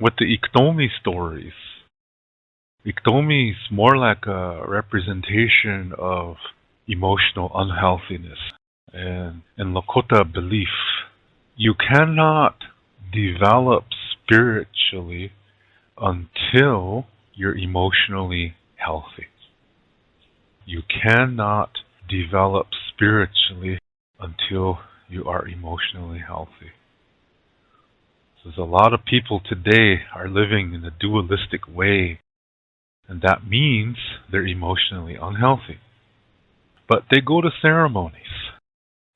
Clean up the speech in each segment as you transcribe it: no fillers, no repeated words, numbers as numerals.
With the Iktomi stories, Iktomi is more like a representation of emotional unhealthiness. And in Lakota belief, you cannot develop spiritually until you're emotionally healthy. You cannot develop spiritually until you are emotionally healthy. So there's a lot of people today are living in a dualistic way, and that means they're emotionally unhealthy. But they go to ceremonies,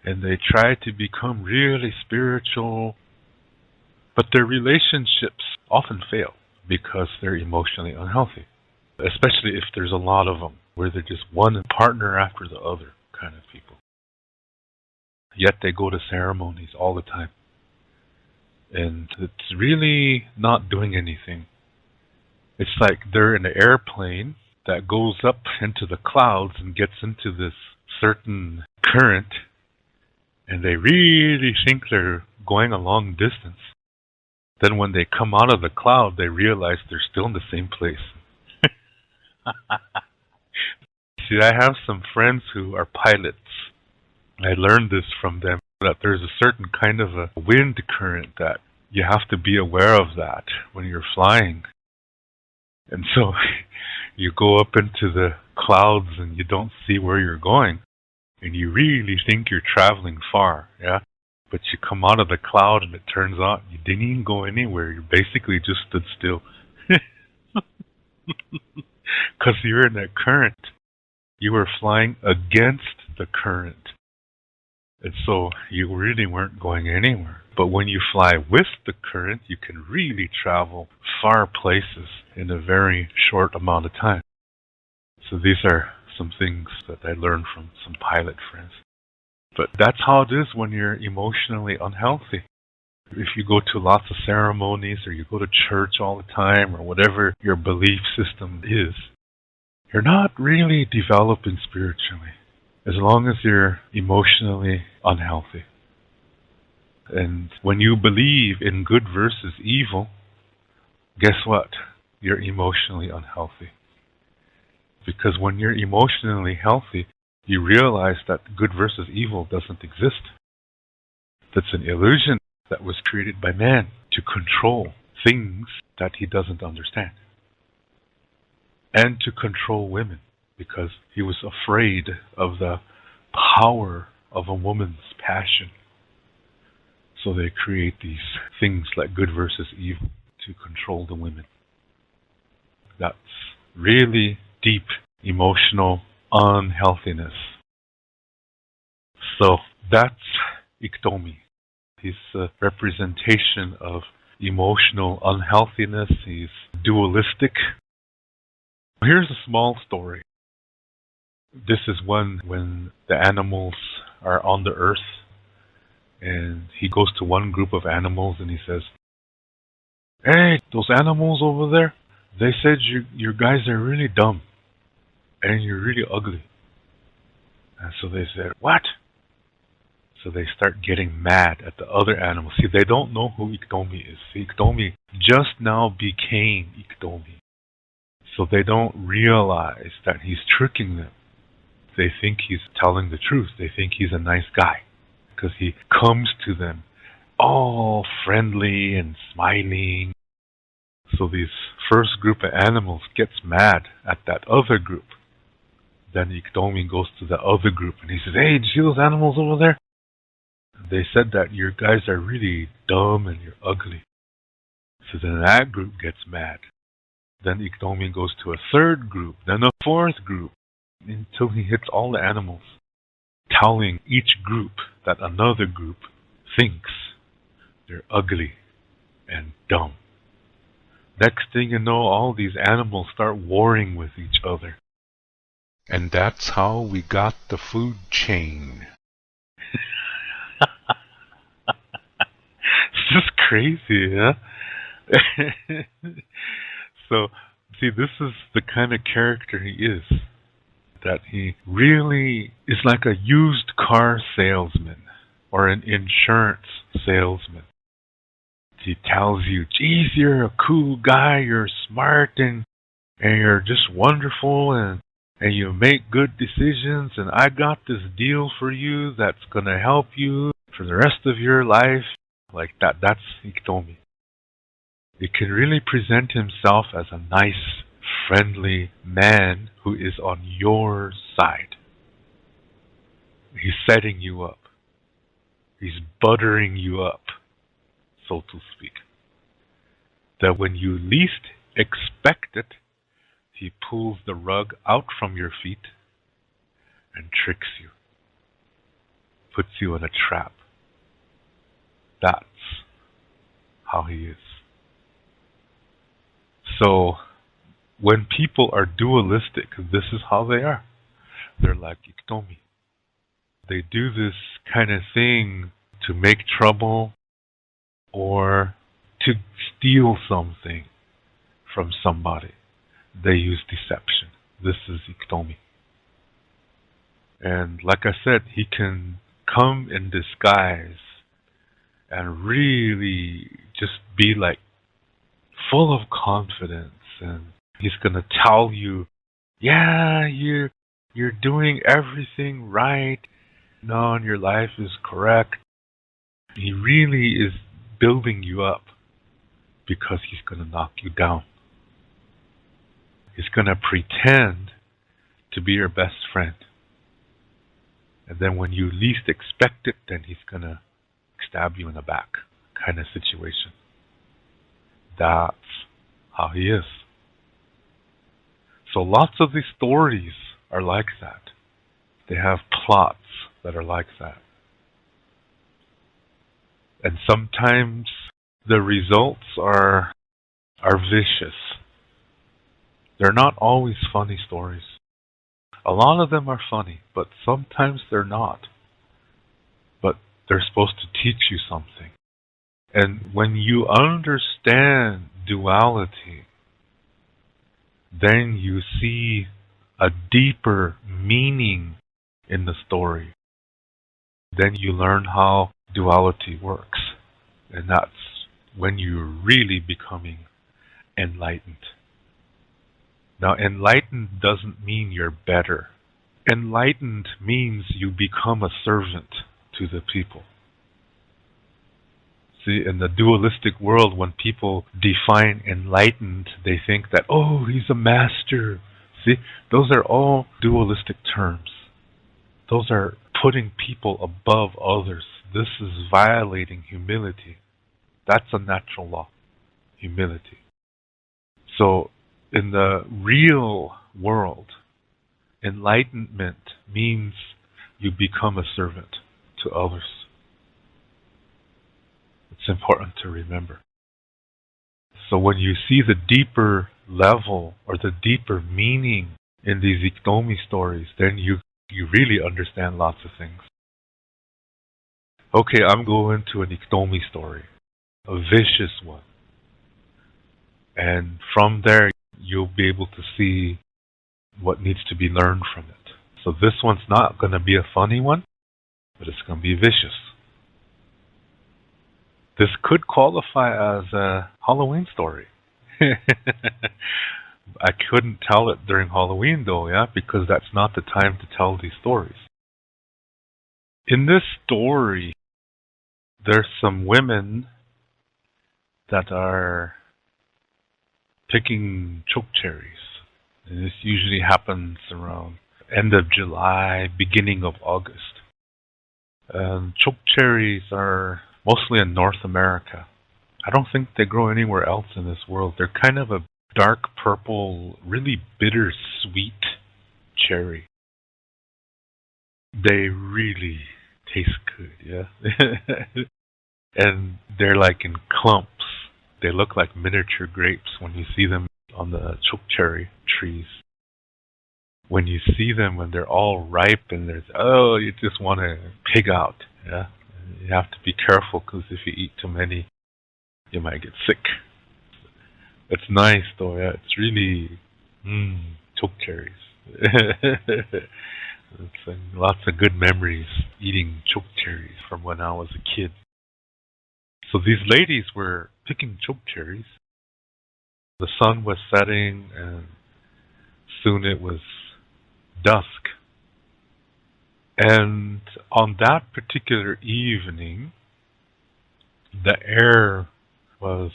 and they try to become really spiritual, but their relationships often fail because they're emotionally unhealthy, especially if there's a lot of them, where they're just one partner after the other kind of people. Yet they go to ceremonies all the time. And it's really not doing anything. It's like they're in an airplane that goes up into the clouds and gets into this certain current, and they really think they're going a long distance. Then when they come out of the cloud, they realize they're still in the same place. See, I have some friends who are pilots. I learned this from them, that there's a certain kind of a wind current that you have to be aware of that when you're flying. And so you go up into the clouds and you don't see where you're going, and you really think you're traveling far, yeah? But you come out of the cloud and it turns out you didn't even go anywhere. You basically just stood still. Because you're in that current. You were flying against the current. And so you really weren't going anywhere. But when you fly with the current, you can really travel far places in a very short amount of time. So these are some things that I learned from some pilot friends. But that's how it is when you're emotionally unhealthy. If you go to lots of ceremonies, or you go to church all the time, or whatever your belief system is, you're not really developing spiritually, as long as you're emotionally unhealthy. And when you believe in good versus evil, guess what? You're emotionally unhealthy. Because when you're emotionally healthy, you realize that good versus evil doesn't exist. That's an illusion that was created by man to control things that he doesn't understand. And to control women, because he was afraid of the power of a woman's passion. So they create these things like good versus evil to control the women. That's really deep emotional unhealthiness. So that's Iktomi. He's a representation of emotional unhealthiness. He's dualistic. Here's a small story. This is one when the animals are on the earth, and he goes to one group of animals and he says, "Hey, those animals over there, they said you guys are really dumb and you're really ugly." And so they said, "What?" So they start getting mad at the other animals. See, they don't know who Iktomi is. See, Iktomi just now became Iktomi. So they don't realize that he's tricking them. They think he's telling the truth. They think he's a nice guy, because he comes to them all friendly and smiling. So this first group of animals gets mad at that other group. Then Iktomi goes to the other group and he says, "Hey, did you see those animals over there? They said that your guys are really dumb and you're ugly." So then that group gets mad. Then Iktomi goes to a third group, then a fourth group, until he hits all the animals, telling each group that another group thinks they're ugly and dumb. Next thing you know, all these animals start warring with each other. And that's how we got the food chain. It's just crazy, huh? So, see, this is the kind of character he is. That he really is like a used car salesman or an insurance salesman. He tells you, geez, you're a cool guy, you're smart, and you're just wonderful, and you make good decisions, and I got this deal for you that's going to help you for the rest of your life. Like that. That's Iktomi. He can really present himself as a nice, friendly man who is on your side. He's setting you up. He's buttering you up, so to speak. That when you least expect it, he pulls the rug out from your feet and tricks you. Puts you in a trap. That's how he is. So, when people are dualistic, this is how they are. They're like Iktomi. They do this kind of thing to make trouble or to steal something from somebody. They use deception. This is Iktomi. And like I said, he can come in disguise and really just be like full of confidence, and he's going to tell you, yeah, you're doing everything right. No, and your life is correct. He really is building you up because he's going to knock you down. He's going to pretend to be your best friend. And then when you least expect it, then he's going to stab you in the back kind of situation. That's how he is. So lots of these stories are like that. They have plots that are like that. And sometimes the results are vicious. They're not always funny stories. A lot of them are funny, but sometimes they're not. But they're supposed to teach you something. And when you understand duality, then you see a deeper meaning in the story. Then you learn how duality works. And that's when you're really becoming enlightened. Now, enlightened doesn't mean you're better. Enlightened means you become a servant to the people. See, in the dualistic world, when people define enlightened, they think that, oh, he's a master. See, those are all dualistic terms. Those are putting people above others. This is violating humility. That's a natural law, humility. So, in the real world, enlightenment means you become a servant to others. It's important to remember. So when you see the deeper level or the deeper meaning in these Iktomi stories, then you really understand lots of things. Okay, I'm going to an Iktomi story, a vicious one. And from there, you'll be able to see what needs to be learned from it. So this one's not going to be a funny one, but it's going to be vicious. This could qualify as a Halloween story. I couldn't tell it during Halloween though, yeah, because that's not the time to tell these stories. In this story, there's some women that are picking choke cherries. And this usually happens around end of July, beginning of August. Choke cherries are mostly in North America. I don't think they grow anywhere else in this world. They're kind of a dark purple, really bittersweet cherry. They really taste good, yeah? And they're like in clumps. They look like miniature grapes when you see them on the choke cherry trees. When you see them when they're all ripe and there's, oh, you just want to pig out, yeah? You have to be careful because if you eat too many, you might get sick. It's nice though, yeah. It's really, choke cherries. It's lots of good memories eating choke cherries from when I was a kid. So these ladies were picking choke cherries. The sun was setting and soon it was dusk. And on that particular evening, the air was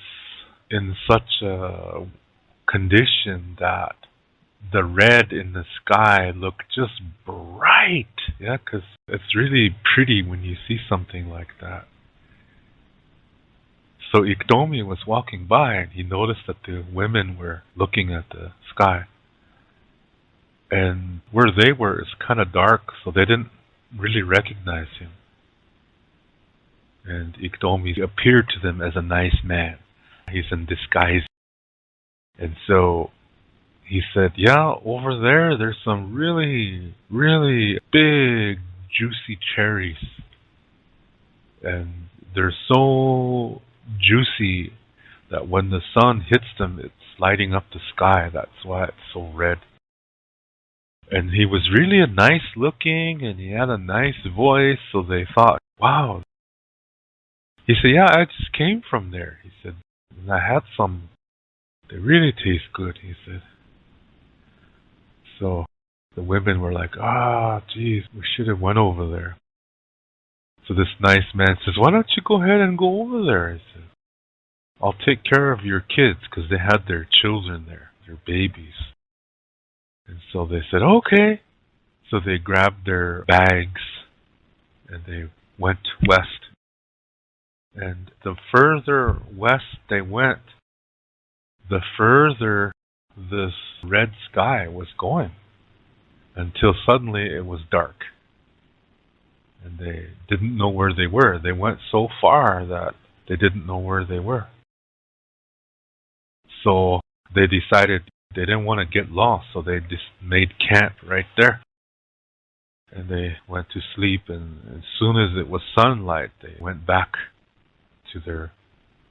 in such a condition that the red in the sky looked just bright. Yeah, because it's really pretty when you see something like that. So Iktomi was walking by and he noticed that the women were looking at the sky. And where they were is kind of dark, so they didn't really recognize him. And Iktomi appeared to them as a nice man. He's in disguise. And so he said, yeah, over there, there's some really, really big, juicy cherries. And they're so juicy that when the sun hits them, it's lighting up the sky. That's why it's so red. And he was really nice looking, and he had a nice voice, so they thought, wow. He said, yeah, I just came from there. He said, and I had some. They really taste good, he said. So the women were like, geez, we should have went over there. So this nice man says, why don't you go ahead and go over there? He said, I'll take care of your kids, because they had their children there, their babies. And so they said, okay. So they grabbed their bags and they went west. And the further west they went, the further this red sky was going, until suddenly it was dark. And they didn't know where they were. They went so far that they didn't know where they were. So they decided they didn't want to get lost, so they just made camp right there. And they went to sleep, and as soon as it was sunlight, they went back to their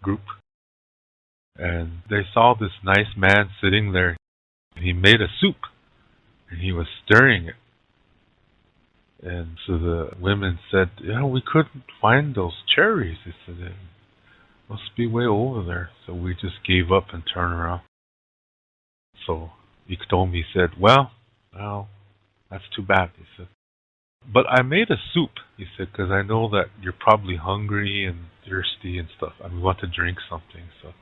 group. And they saw this nice man sitting there, and he made a soup, and he was stirring it. And so the women said, yeah, we couldn't find those cherries. They said, it must be way over there. So we just gave up and turned around. So Iktomi said, well, that's too bad, he said. But I made a soup, he said, because I know that you're probably hungry and thirsty and stuff. I want to drink something. So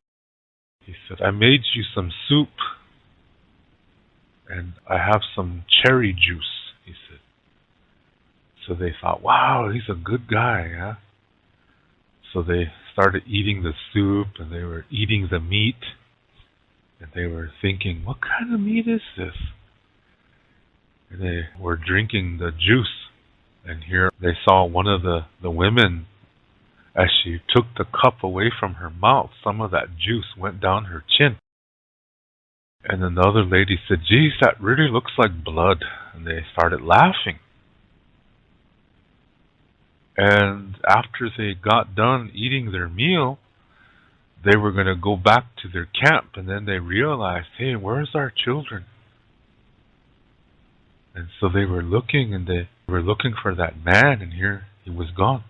he said, I made you some soup and I have some cherry juice, he said. So they thought, wow, he's a good guy, huh? So they started eating the soup and they were eating the meat. And they were thinking, what kind of meat is this? And they were drinking the juice. And here they saw one of the women, as she took the cup away from her mouth, some of that juice went down her chin. And another lady said, geez, that really looks like blood. And they started laughing. And after they got done eating their meal, they were going to go back to their camp, and then they realized, hey, where's our children? And so they were looking, and they were looking for that man, and here he was gone.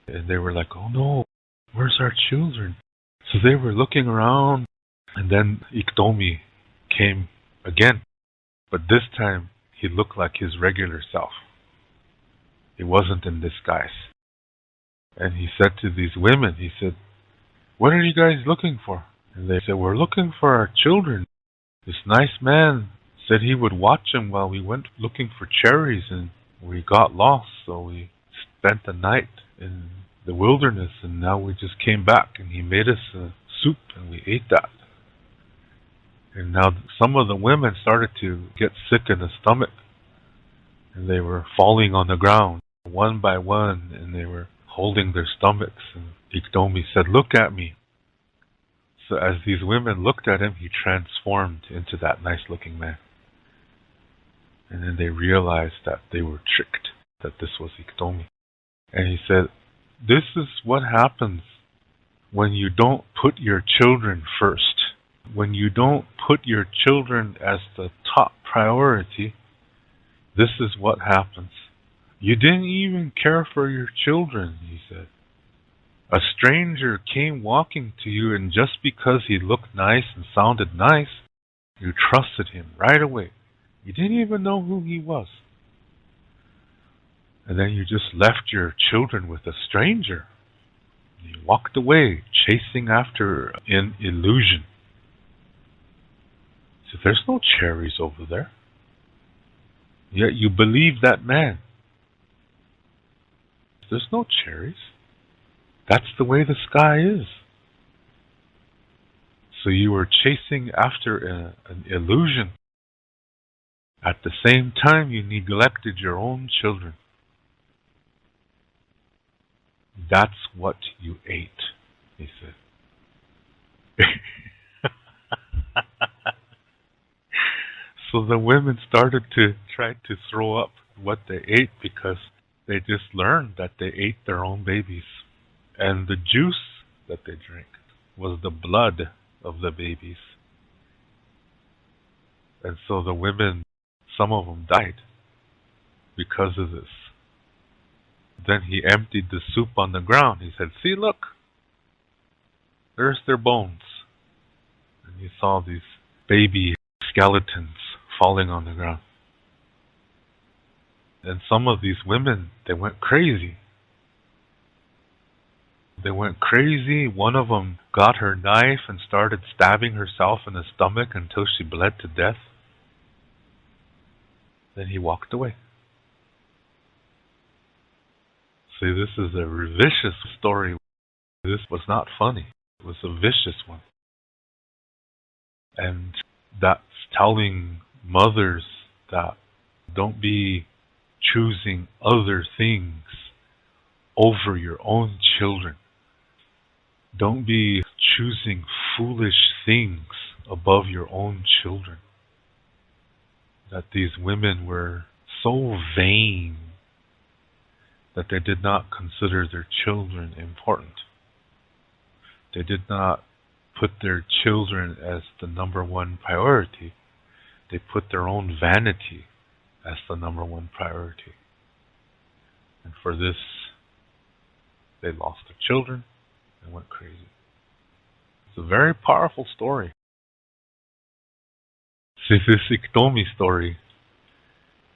And they were like, oh no, where's our children? So they were looking around, and then Iktomi came again. But this time, he looked like his regular self. He wasn't in disguise. And he said to these women, he said, what are you guys looking for? And they said, we're looking for our children. This nice man said he would watch them while we went looking for cherries, and we got lost, so we spent the night in the wilderness, and now we just came back, and he made us a soup, and we ate that. And now some of the women started to get sick in the stomach, and they were falling on the ground one by one, and they were holding their stomachs. And Iktomi said, look at me. So as these women looked at him, he transformed into that nice looking man. And then they realized that they were tricked, that this was Iktomi. And he said, this is what happens when you don't put your children first. When you don't put your children as the top priority, this is what happens. You didn't even care for your children, he said. A stranger came walking to you, and just because he looked nice and sounded nice, you trusted him right away. You didn't even know who he was. And then you just left your children with a stranger. You walked away, chasing after an illusion. So there's no cherries over there. Yet you believe that man. There's no cherries. That's the way the sky is. So you were chasing after an illusion. At the same time, you neglected your own children. That's what you ate, he said. So the women started to try to throw up what they ate because they just learned that they ate their own babies. And the juice that they drank was the blood of the babies. And so the women, some of them died because of this. Then he emptied the soup on the ground. He said, see, look, there's their bones. And you saw these baby skeletons falling on the ground. And some of these women, they went crazy. They went crazy. One of them got her knife and started stabbing herself in the stomach until she bled to death. Then he walked away. See, this is a vicious story. This was not funny. It was a vicious one. And that's telling mothers that don't be choosing other things over your own children. Don't be choosing foolish things above your own children. That these women were so vain that they did not consider their children important. They did not put their children as the number one priority. They put their own vanity as the number one priority. And for this, they lost their children and went crazy. It's a very powerful story. See, this Iktomi story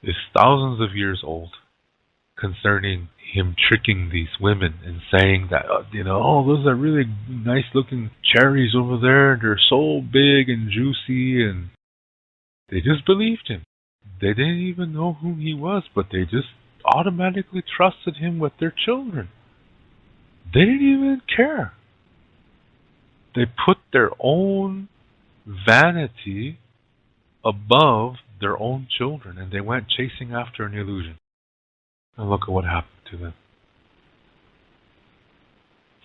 is thousands of years old, concerning him tricking these women and saying that, oh, those are really nice looking cherries over there. They're so big and juicy. And they just believed him. They didn't even know who he was, but they just automatically trusted him with their children. They didn't even care. They put their own vanity above their own children, and they went chasing after an illusion. And look at what happened to them.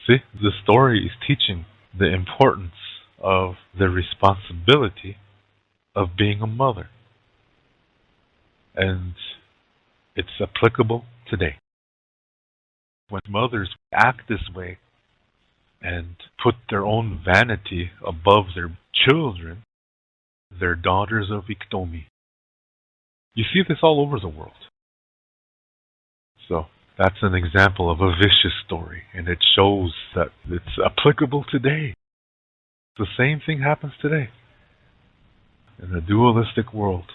See, the story is teaching the importance of the responsibility of being a mother. And it's applicable today. When mothers act this way and put their own vanity above their children, they're daughters of Iktomi. You see this all over the world. So that's an example of a vicious story, and it shows that it's applicable today. The same thing happens today. In a dualistic world,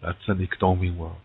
that's an Iktomi world.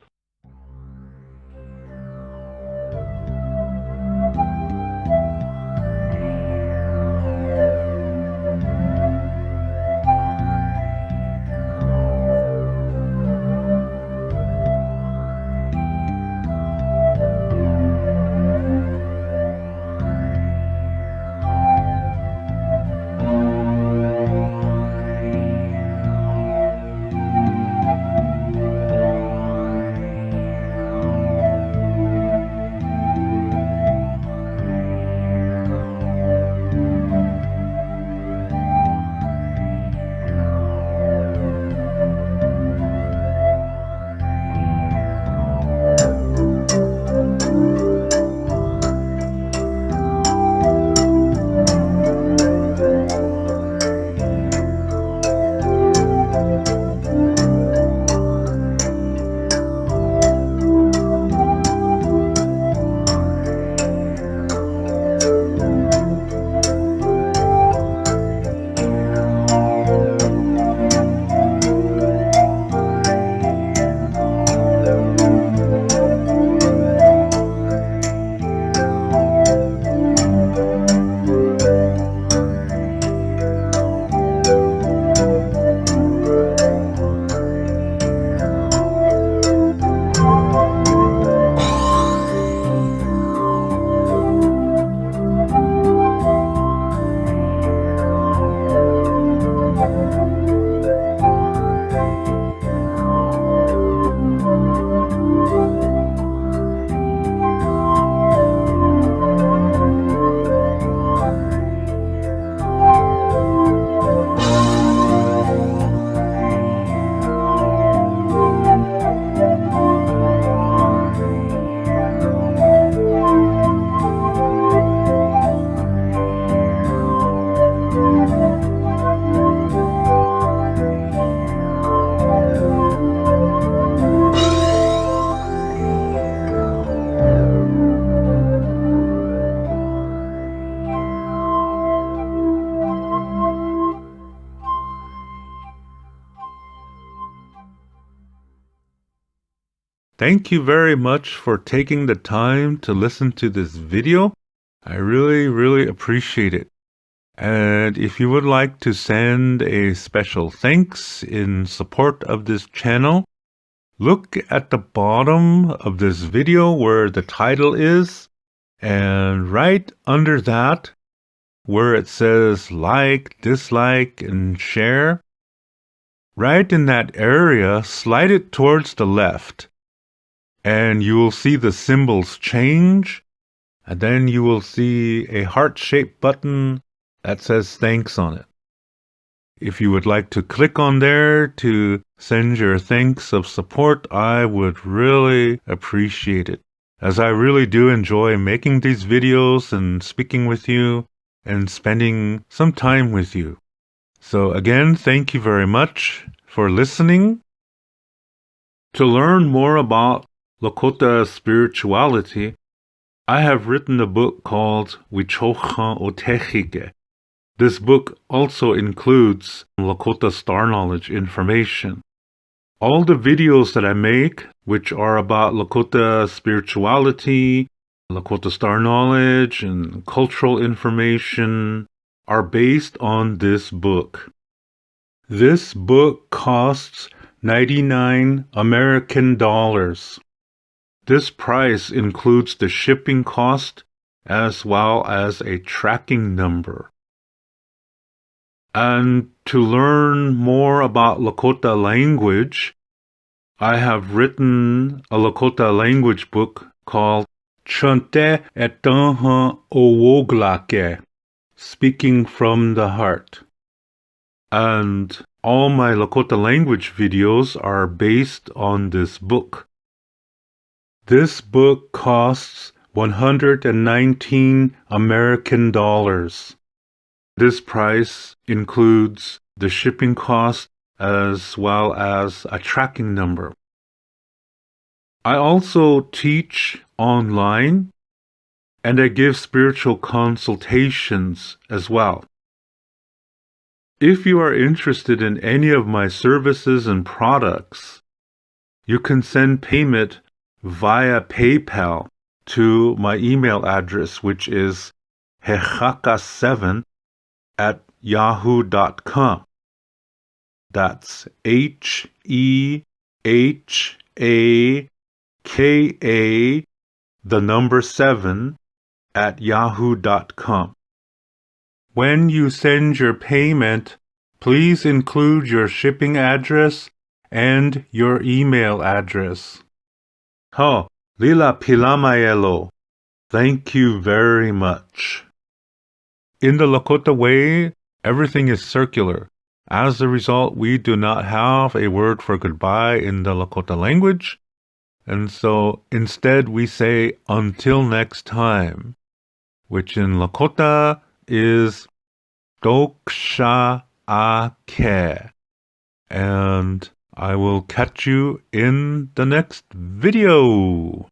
thank you very much for taking the time to listen to this video. I really appreciate it. And if you would like to send a special thanks in support of this channel, look at the bottom of this video where the title is, and right under that, where it says like, dislike, and share, right in that area, slide it towards the left, and you will see the symbols change, and then you will see a heart-shaped button that says thanks on it. If you would like to click on there to send your thanks of support, I would really appreciate it, as I really do enjoy making these videos and speaking with you and spending some time with you. So again, thank you very much for listening. To learn more about Lakota spirituality, I have written a book called Wichocha Otechike. This book also includes Lakota star knowledge information. All the videos that I make, which are about Lakota spirituality, Lakota star knowledge, and cultural information, are based on this book. This book costs 99 American dollars. This price includes the shipping cost as well as a tracking number. And to learn more about Lakota language, I have written a Lakota language book called Chante Etanha Owoglake, Speaking from the Heart. And all my Lakota language videos are based on this book. This book costs 119 American dollars. This price includes the shipping cost as well as a tracking number. I also teach online, and I give spiritual consultations as well. If you are interested in any of my services and products, you can send payment via PayPal to my email address, which is hehaka7@yahoo.com. That's HEHAKA, the number 7@yahoo.com. When you send your payment, please include your shipping address and your email address. Ho, Lila Pilamayelo. Thank you very much. In the Lakota way, everything is circular. As a result, we do not have a word for goodbye in the Lakota language. And so instead we say until next time, which in Lakota is Doksha Ake. And I will catch you in the next video.